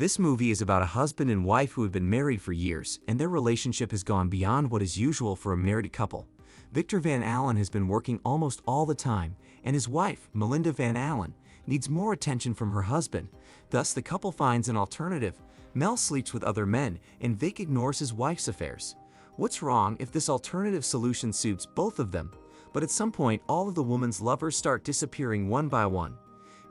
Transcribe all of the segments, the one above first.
This movie is about a husband and wife who have been married for years, and their relationship has gone beyond what is usual for a married couple. Victor Van Allen has been working almost all the time, and his wife, Melinda Van Allen, needs more attention from her husband. Thus, the couple finds an alternative. Mel sleeps with other men, and Vic ignores his wife's affairs. What's wrong if this alternative solution suits both of them? But at some point, all of the woman's lovers start disappearing one by one.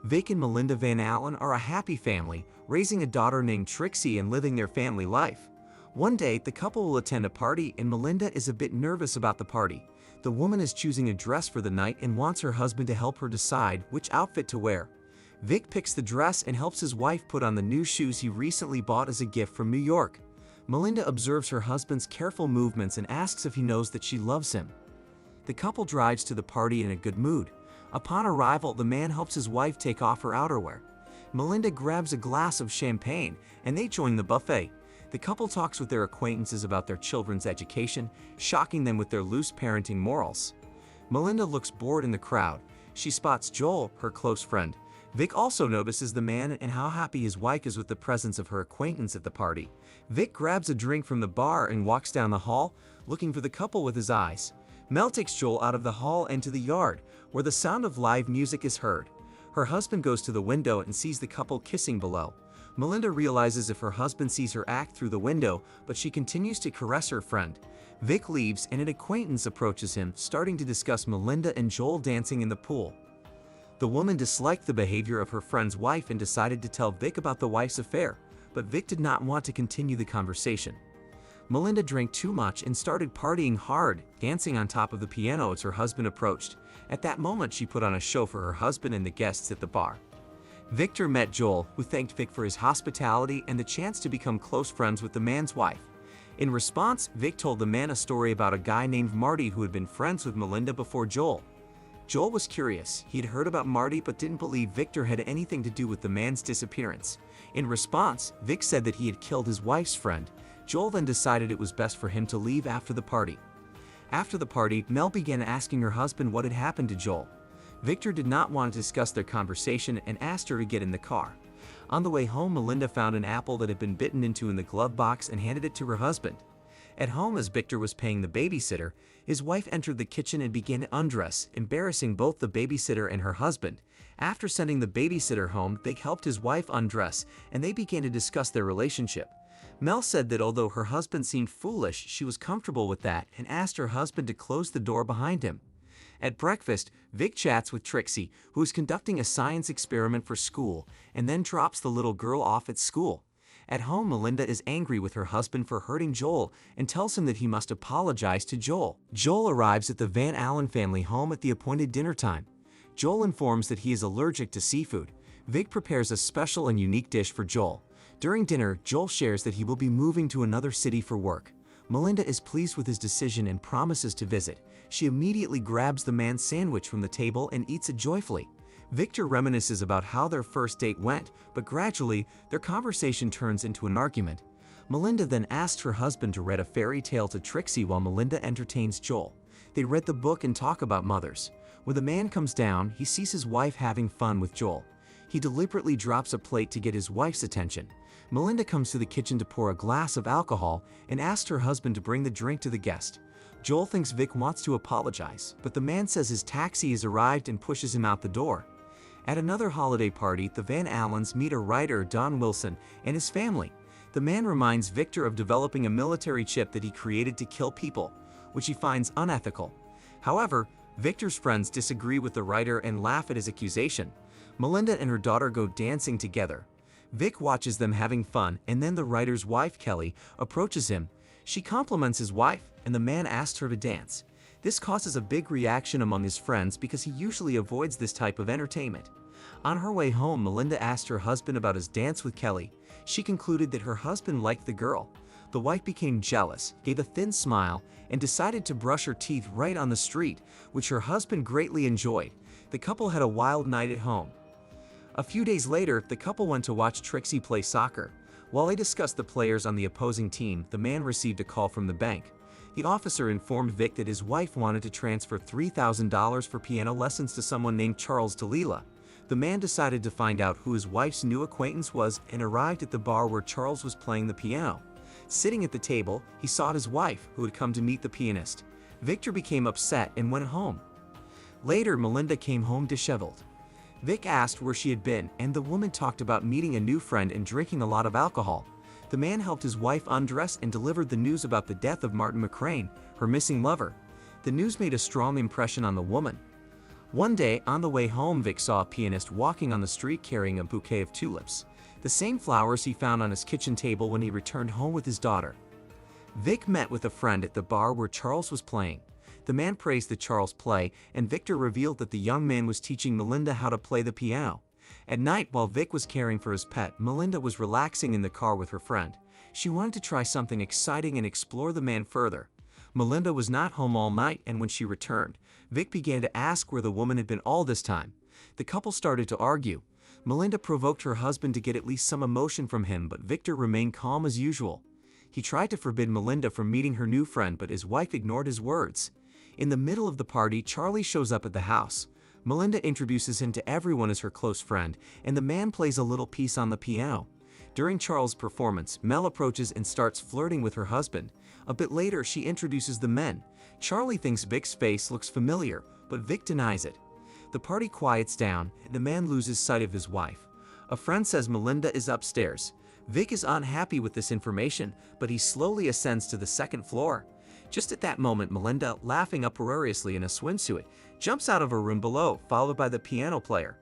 Vic and Melinda Van Allen are a happy family, raising a daughter named Trixie and living their family life. One day, the couple will attend a party, and Melinda is a bit nervous about the party. The woman is choosing a dress for the night and wants her husband to help her decide which outfit to wear. Vic picks the dress and helps his wife put on the new shoes he recently bought as a gift from New York. Melinda observes her husband's careful movements and asks if he knows that she loves him. The couple drives to the party in a good mood. Upon arrival, the man helps his wife take off her outerwear. Melinda grabs a glass of champagne, and they join the buffet. The couple talks with their acquaintances about their children's education, shocking them with their loose parenting morals. Melinda looks bored in the crowd. She spots Joel, her close friend. Vic also notices the man and how happy his wife is with the presence of her acquaintance at the party. Vic grabs a drink from the bar and walks down the hall, looking for the couple with his eyes. Mel takes Joel out of the hall and to the yard, where the sound of live music is heard. Her husband goes to the window and sees the couple kissing below. Melinda realizes if her husband sees her act through the window, but she continues to caress her friend. Vic leaves and an acquaintance approaches him, starting to discuss Melinda and Joel dancing in the pool. The woman disliked the behavior of her friend's wife and decided to tell Vic about the wife's affair, but Vic did not want to continue the conversation. Melinda drank too much and started partying hard, dancing on top of the piano as her husband approached. At that moment, she put on a show for her husband and the guests at the bar. Victor met Joel, who thanked Vic for his hospitality and the chance to become close friends with the man's wife. In response, Vic told the man a story about a guy named Marty who had been friends with Melinda before Joel. Joel was curious. He had heard about Marty but didn't believe Victor had anything to do with the man's disappearance. In response, Vic said that he had killed his wife's friend. Joel then decided it was best for him to leave after the party. After the party, Mel began asking her husband what had happened to Joel. Victor did not want to discuss their conversation and asked her to get in the car. On the way home, Melinda found an apple that had been bitten into in the glove box and handed it to her husband. At home, as Victor was paying the babysitter, his wife entered the kitchen and began to undress, embarrassing both the babysitter and her husband. After sending the babysitter home, Vic helped his wife undress, and they began to discuss their relationship. Mel said that although her husband seemed foolish, she was comfortable with that and asked her husband to close the door behind him. At breakfast, Vic chats with Trixie, who is conducting a science experiment for school, and then drops the little girl off at school. At home, Melinda is angry with her husband for hurting Joel and tells him that he must apologize to Joel. Joel arrives at the Van Allen family home at the appointed dinner time. Joel informs that he is allergic to seafood. Vic prepares a special and unique dish for Joel. During dinner, Joel shares that he will be moving to another city for work. Melinda is pleased with his decision and promises to visit. She immediately grabs the man's sandwich from the table and eats it joyfully. Victor reminisces about how their first date went, but gradually, their conversation turns into an argument. Melinda then asks her husband to read a fairy tale to Trixie while Melinda entertains Joel. They read the book and talk about mothers. When the man comes down, he sees his wife having fun with Joel. He deliberately drops a plate to get his wife's attention. Melinda comes to the kitchen to pour a glass of alcohol and asks her husband to bring the drink to the guest. Joel thinks Vic wants to apologize, but the man says his taxi has arrived and pushes him out the door. At another holiday party, the Van Allens meet a writer, Don Wilson, and his family. The man reminds Victor of developing a military chip that he created to kill people, which he finds unethical. However, Victor's friends disagree with the writer and laugh at his accusation. Melinda and her daughter go dancing together. Vic watches them having fun, and then the writer's wife, Kelly, approaches him. She compliments his wife, and the man asks her to dance. This causes a big reaction among his friends because he usually avoids this type of entertainment. On her way home, Melinda asked her husband about his dance with Kelly. She concluded that her husband liked the girl. The wife became jealous, gave a thin smile, and decided to brush her teeth right on the street, which her husband greatly enjoyed. The couple had a wild night at home. A few days later, the couple went to watch Trixie play soccer. While they discussed the players on the opposing team, the man received a call from the bank. The officer informed Vic that his wife wanted to transfer $3,000 for piano lessons to someone named Charles Dalila. The man decided to find out who his wife's new acquaintance was and arrived at the bar where Charles was playing the piano. Sitting at the table, he saw his wife, who had come to meet the pianist. Victor became upset and went home. Later, Melinda came home disheveled. Vic asked where she had been, and the woman talked about meeting a new friend and drinking a lot of alcohol. The man helped his wife undress and delivered the news about the death of Martin McCrane, her missing lover. The news made a strong impression on the woman. One day, on the way home, Vic saw a pianist walking on the street carrying a bouquet of tulips, the same flowers he found on his kitchen table when he returned home with his daughter. Vic met with a friend at the bar where Charles was playing. The man praised the Charles play, and Victor revealed that the young man was teaching Melinda how to play the piano. At night, while Vic was caring for his pet, Melinda was relaxing in the car with her friend. She wanted to try something exciting and explore the man further. Melinda was not home all night, and when she returned, Vic began to ask where the woman had been all this time. The couple started to argue. Melinda provoked her husband to get at least some emotion from him, but Victor remained calm as usual. He tried to forbid Melinda from meeting her new friend, but his wife ignored his words. In the middle of the party, Charlie shows up at the house. Melinda introduces him to everyone as her close friend, and the man plays a little piece on the piano. During Charles' performance, Mel approaches and starts flirting with her husband. A bit later, she introduces the men. Charlie thinks Vic's face looks familiar, but Vic denies it. The party quiets down, and the man loses sight of his wife. A friend says Melinda is upstairs. Vic is unhappy with this information, but he slowly ascends to the second floor. Just at that moment, Melinda, laughing uproariously in a swimsuit, jumps out of her room below, followed by the piano player.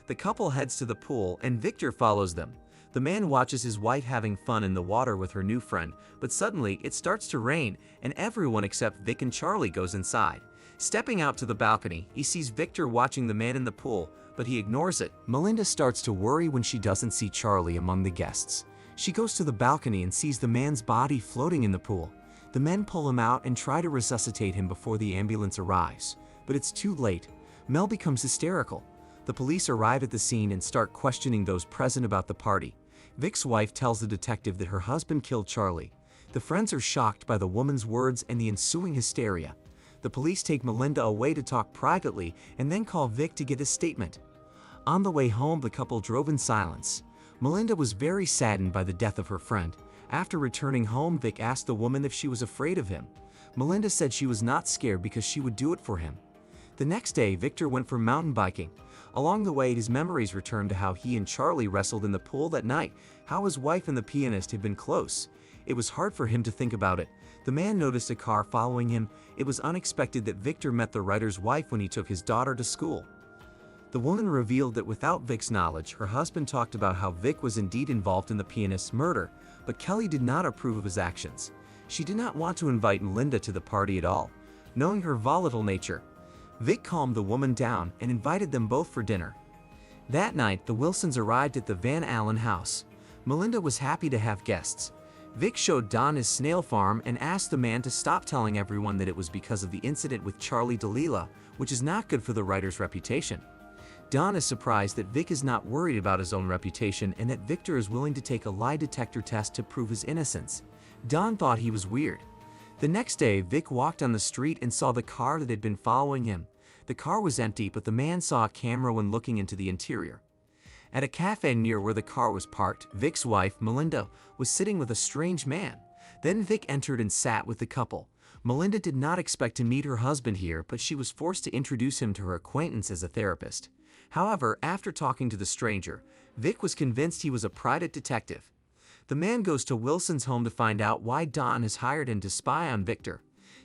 The couple heads to the pool, and Victor follows them. The man watches his wife having fun in the water with her new friend, but suddenly it starts to rain, and everyone except Vic and Charlie goes inside. Stepping out to the balcony, he sees Victor watching the man in the pool, but he ignores it. Melinda starts to worry when she doesn't see Charlie among the guests. She goes to the balcony and sees the man's body floating in the pool. The men pull him out and try to resuscitate him before the ambulance arrives, but it's too late. Mel becomes hysterical. The police arrive at the scene and start questioning those present about the party. Vic's wife tells the detective that her husband killed Charlie. The friends are shocked by the woman's words and the ensuing hysteria. The police take Melinda away to talk privately and then call Vic to get his statement. On the way home, the couple drove in silence. Melinda was very saddened by the death of her friend. After returning home, Vic asked the woman if she was afraid of him. Melinda said she was not scared because she would do it for him. The next day, Victor went for mountain biking. Along the way, his memories returned to how he and Charlie wrestled in the pool that night, how his wife and the pianist had been close. It was hard for him to think about it. The man noticed a car following him. It was unexpected that Victor met the writer's wife when he took his daughter to school. The woman revealed that without Vic's knowledge, her husband talked about how Vic was indeed involved in the pianist's murder, but Kelly did not approve of his actions. She did not want to invite Melinda to the party at all. Knowing her volatile nature, Vic calmed the woman down and invited them both for dinner. That night, the Wilsons arrived at the Van Allen house. Melinda was happy to have guests. Vic showed Don his snail farm and asked the man to stop telling everyone that it was because of the incident with Charlie Dalila, which is not good for the writer's reputation. Don is surprised that Vic is not worried about his own reputation and that Victor is willing to take a lie detector test to prove his innocence. Don thought he was weird. The next day, Vic walked on the street and saw the car that had been following him. The car was empty, but the man saw a camera when looking into the interior. At a cafe near where the car was parked, Vic's wife, Melinda, was sitting with a strange man. Then Vic entered and sat with the couple. Melinda did not expect to meet her husband here, but she was forced to introduce him to her acquaintance as a therapist. However, after talking to the stranger, Vic was convinced he was a private detective. The man goes to Wilson's home to find out why Don has hired him to spy on Victor.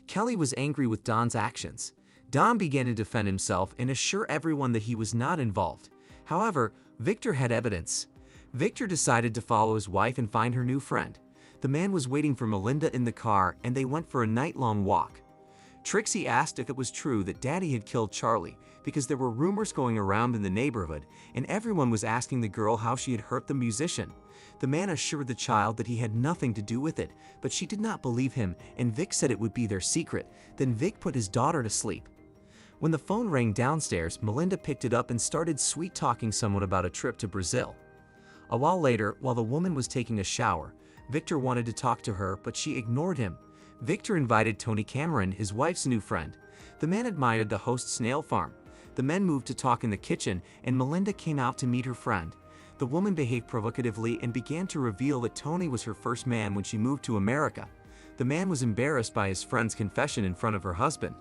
Kelly was angry with Don's actions. Don began to defend himself and assure everyone that he was not involved. However, Victor had evidence. Victor decided to follow his wife and find her new friend. The man was waiting for Melinda in the car, and they went for a night-long walk. Trixie asked if it was true that Daddy had killed Charlie, because there were rumors going around in the neighborhood, and everyone was asking the girl how she had hurt the musician. The man assured the child that he had nothing to do with it, but she did not believe him, and Vic said it would be their secret. Then Vic put his daughter to sleep. When the phone rang downstairs, Melinda picked it up and started sweet-talking someone about a trip to Brazil. A while later, while the woman was taking a shower, Victor wanted to talk to her, but she ignored him. Victor invited Tony Cameron, his wife's new friend. The man admired the host's snail farm. The men moved to talk in the kitchen, and Melinda came out to meet her friend. The woman behaved provocatively and began to reveal that Tony was her first man when she moved to America. The man was embarrassed by his friend's confession in front of her husband.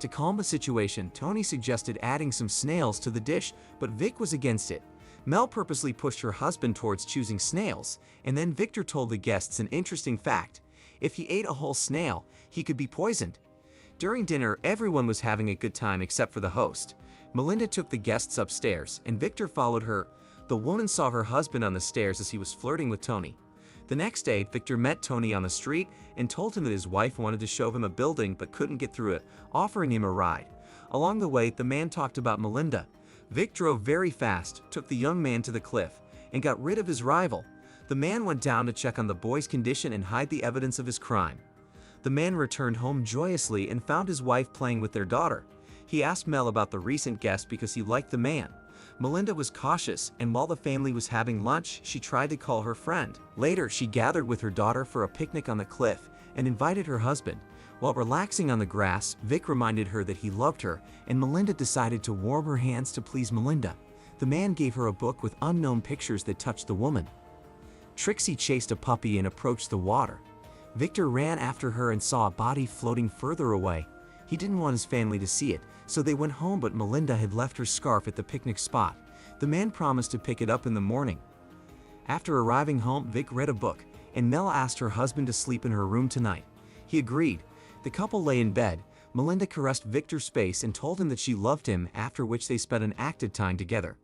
To calm the situation, Tony suggested adding some snails to the dish, but Vic was against it. Mel purposely pushed her husband towards choosing snails, and then Victor told the guests an interesting fact. If he ate a whole snail, he could be poisoned. During dinner, everyone was having a good time except for the host. Melinda took the guests upstairs, and Victor followed her. The woman saw her husband on the stairs as he was flirting with Tony. The next day, Victor met Tony on the street and told him that his wife wanted to show him a building but couldn't get through it, offering him a ride. Along the way, the man talked about Melinda. Vic drove very fast, took the young man to the cliff, and got rid of his rival. The man went down to check on the boy's condition and hide the evidence of his crime. The man returned home joyously and found his wife playing with their daughter. He asked Mel about the recent guest because he liked the man. Melinda was cautious, and while the family was having lunch, she tried to call her friend. Later, she gathered with her daughter for a picnic on the cliff and invited her husband. While relaxing on the grass, Vic reminded her that he loved her, and Melinda decided to warm her hands to please Melinda. The man gave her a book with unknown pictures that touched the woman. Trixie chased a puppy and approached the water. Victor ran after her and saw a body floating further away. He didn't want his family to see it, so they went home, but Melinda had left her scarf at the picnic spot. The man promised to pick it up in the morning. After arriving home, Vic read a book, and Mel asked her husband to sleep in her room tonight. He agreed. The couple lay in bed. Melinda caressed Victor's face and told him that she loved him, after which they spent an active time together.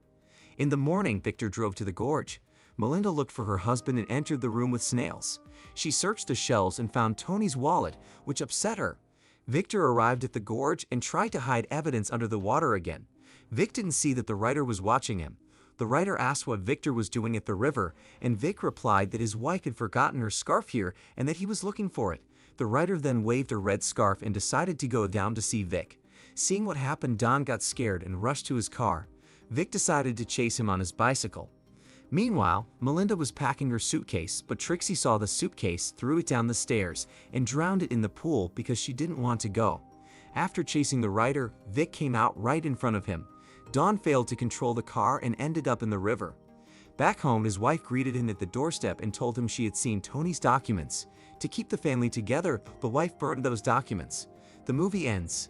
In the morning, Victor drove to the gorge. Melinda looked for her husband and entered the room with snails. She searched the shelves and found Tony's wallet, which upset her. Victor arrived at the gorge and tried to hide evidence under the water again. Vic didn't see that the writer was watching him. The writer asked what Victor was doing at the river, and Vic replied that his wife had forgotten her scarf here and that he was looking for it. The writer then waved a red scarf and decided to go down to see Vic. Seeing what happened, Don got scared and rushed to his car. Vic decided to chase him on his bicycle. Meanwhile, Melinda was packing her suitcase, but Trixie saw the suitcase, threw it down the stairs, and drowned it in the pool because she didn't want to go. After chasing the writer, Vic came out right in front of him. Don failed to control the car and ended up in the river. Back home, his wife greeted him at the doorstep and told him she had seen Tony's documents. To keep the family together, the wife burned those documents. The movie ends.